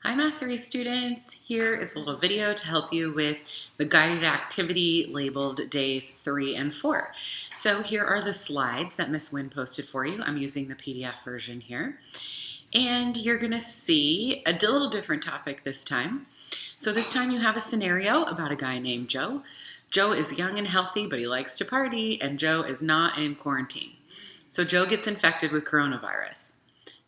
Hi Math 3 students, here is a little video to help you with the guided activity labeled days 3 and 4. So here are the slides that Miss Wynn posted for you. I'm using the PDF version here. And you're going to see a little different topic this time. So this time you have a scenario about a guy named Joe. Joe is young and healthy, but he likes to party, and Joe is not in quarantine. So Joe gets infected with coronavirus.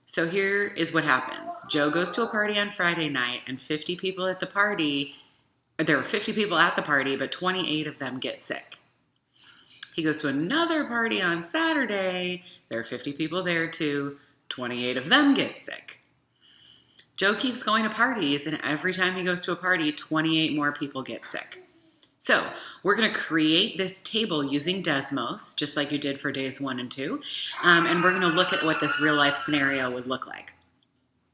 So here is what happens. Joe goes to a party on Friday night, and 50 people at the party, there are 50 people at the party, but 28 of them get sick. He goes to another party on Saturday. There are 50 people there too. 28 of them get sick. Joe keeps going to parties, and every time he goes to a party, 28 more people get sick. So we're going to create this table using Desmos, just like you did for days 1 and 2, and we're going to look at what this real-life scenario would look like.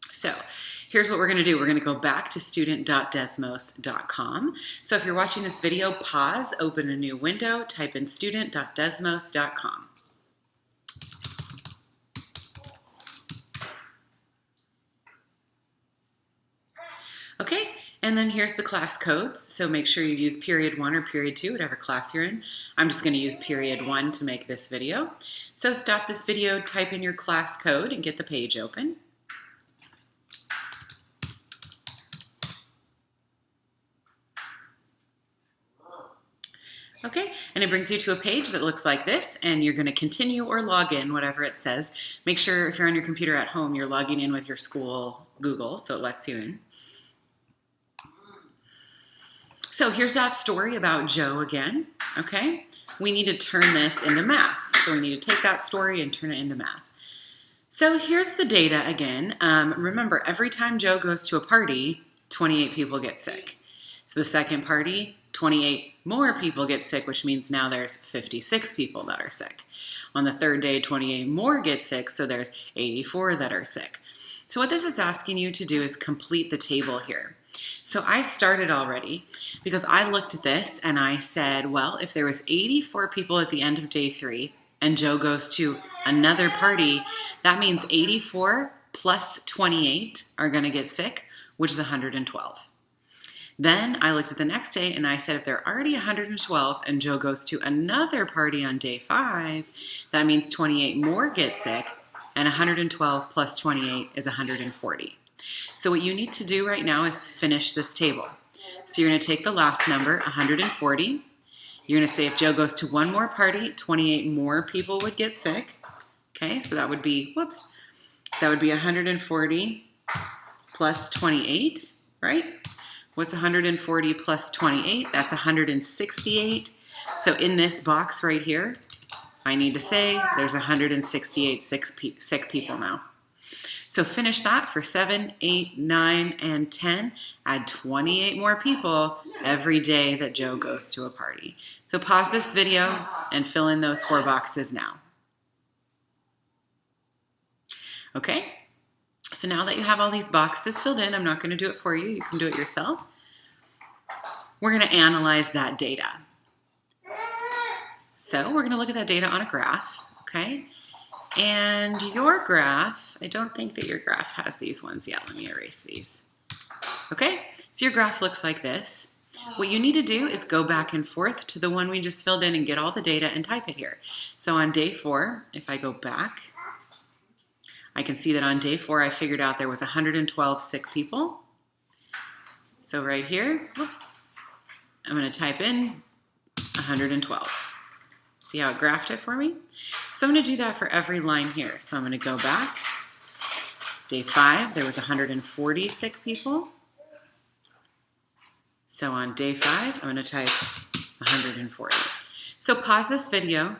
So here's what we're going to do. We're going to go back to student.desmos.com. So if you're watching this video, pause, open a new window, type in student.desmos.com. Okay, and then here's the class codes. So make sure you use period 1 or period 2, whatever class you're in. I'm just going to use period 1 to make this video. So stop this video, type in your class code, and get the page open. Okay, and it brings you to a page that looks like this, and you're going to continue or log in, whatever it says. Make sure if you're on your computer at home, you're logging in with your school Google, so it lets you in. So here's that story about Joe again, okay? We need to turn this into math. So we need to take that story and turn it into math. So here's the data again. Remember, every time Joe goes to a party, 28 people get sick. So the second party, 28 more people get sick, which means now there's 56 people that are sick. On the third day, 28 more get sick, so there's 84 that are sick. So what this is asking you to do is complete the table here. So I started already because I looked at this and I said, well, if there was 84 people at the end of day 3 and Joe goes to another party, that means 84 plus 28 are going to get sick, which is 112. Then I looked at the next day and I said, if there are already 112 and Joe goes to another party on day 5, that means 28 more get sick, and 112 plus 28 is 140. So what you need to do right now is finish this table. So you're going to take the last number, 140. You're going to say if Joe goes to one more party, 28 more people would get sick. Okay, so that would be, that would be 140 plus 28, right? What's 140 plus 28? That's 168. So in this box right here, I need to say there's 168 sick people now. So finish that for 7, 8, 9, and 10. Add 28 more people every day that Joe goes to a party. So pause this video and fill in those 4 boxes now. Okay, so now that you have all these boxes filled in, I'm not going to do it for you. You can do it yourself. We're going to analyze that data. So we're going to look at that data on a graph, okay? And your graph, I don't think that your graph has these ones yet. Let me erase these. Okay, so your graph looks like this. What you need to do is go back and forth to the one we just filled in and get all the data and type it here. So on day 4, if I go back, I can see that on day 4 I figured out there was 112 sick people. So right here, I'm going to type in 112. See how it graphed it for me? So I'm going to do that for every line here. So I'm going to go back. Day 5, there was 140 sick people. So on day 5, I'm going to type 140. So pause this video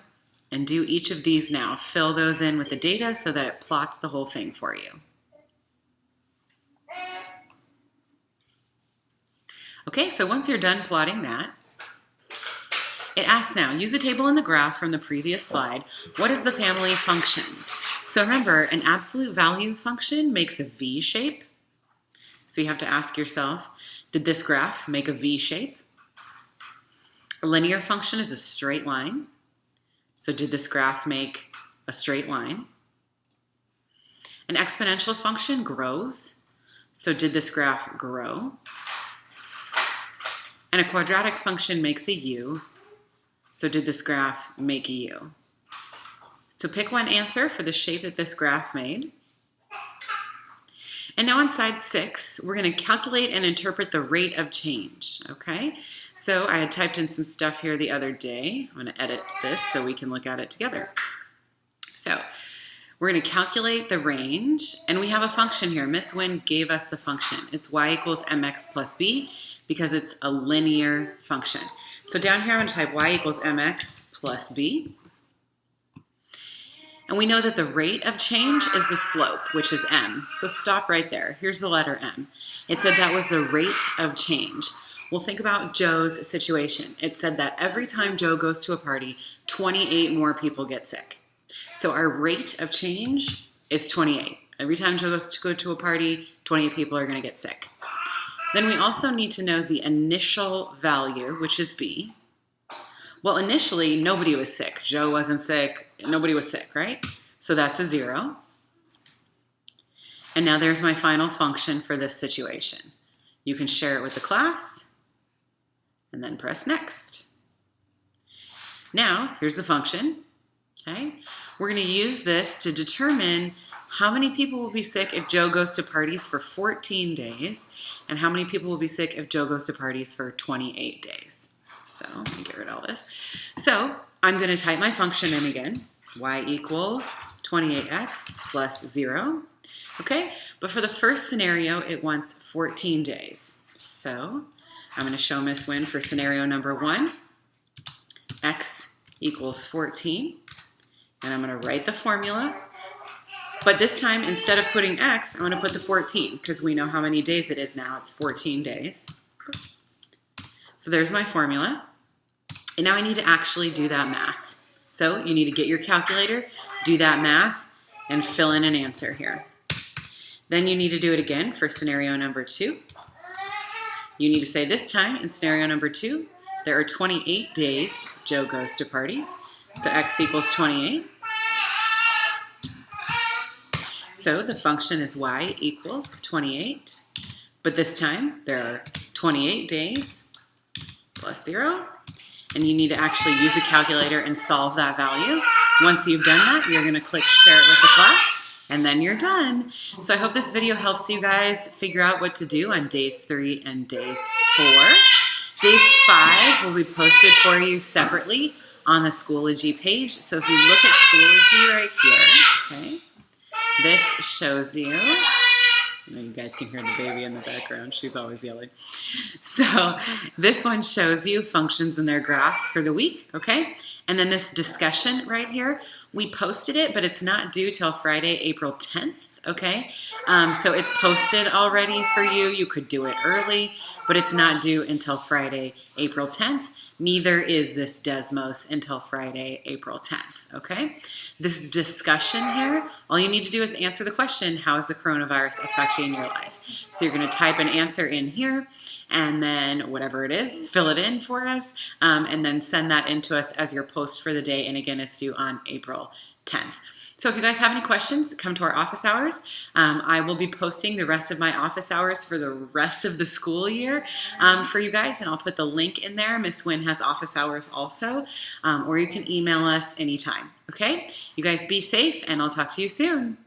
and do each of these now. Fill those in with the data so that it plots the whole thing for you. Okay, so once you're done plotting that, it asks now, use the table in the graph from the previous slide. What is the family function? So remember, an absolute value function makes a V shape. So you have to ask yourself, did this graph make a V shape? A linear function is a straight line. So did this graph make a straight line? An exponential function grows. So did this graph grow? And a quadratic function makes a U. So did this graph make a U? So pick one answer for the shape that this graph made. And now on side 6, we're going to calculate and interpret the rate of change, okay? So I had typed in some stuff here the other day. I'm going to edit this so we can look at it together. So we're going to calculate the range, and we have a function here. Miss Wynn gave us the function. It's y equals mx plus b because it's a linear function. So down here I'm going to type y equals mx plus b. And we know that the rate of change is the slope, which is m. So stop right there. Here's the letter m. It said that was the rate of change. Well, think about Joe's situation. It said that every time Joe goes to a party, 28 more people get sick. So our rate of change is 28. Every time Joe goes to go to a party, 28 people are going to get sick. Then we also need to know the initial value, which is b. Well, initially, nobody was sick. Joe wasn't sick. Nobody was sick, right? So that's a 0. And now there's my final function for this situation. You can share it with the class, and then press next. Now, here's the function, okay? We're going to use this to determine how many people will be sick if Joe goes to parties for 14 days, and how many people will be sick if Joe goes to parties for 28 days. So let me get rid of all this. So I'm going to type my function in again. Y equals 28x plus 0. Okay, but for the first scenario, it wants 14 days. So I'm going to show Miss Wynn for scenario number 1. X equals 14. And I'm going to write the formula. But this time, instead of putting x, I'm going to put the 14 because we know how many days it is now. It's 14 days. So there's my formula. And now I need to actually do that math. So you need to get your calculator, do that math, and fill in an answer here. Then you need to do it again for scenario number 2. You need to say this time in scenario number 2, there are 28 days Joe goes to parties. So x equals 28. So the function is y equals 28. But this time there are 28 days plus 0. And you need to actually use a calculator and solve that value. Once you've done that, you're going to click share it with the class, and then you're done. So I hope this video helps you guys figure out what to do on days 3 and days 4. Days 5 will be posted for you separately on the Schoology page. So if you look at Schoology right here, okay, this shows you, I know you guys can hear the baby in the background. She's always yelling. So this one shows you functions and their graphs for the week, okay? And then this discussion right here, we posted it, but it's not due till Friday, April 10th, okay? So it's posted already for you. You could do it early, but it's not due until Friday, April 10th. Neither is this Desmos until Friday, April 10th, okay? This discussion here, all you need to do is answer the question, how is the coronavirus affecting your life? So you're going to type an answer in here, and then whatever it is, fill it in for us, and then send that in to us as your post for the day. And again, it's due on April 10th. So if you guys have any questions, come to our office hours. I will be posting the rest of my office hours for the rest of the school year for you guys, and I'll put the link in there. Miss Wynn has office hours also, or you can email us anytime. Okay? You guys be safe, and I'll talk to you soon.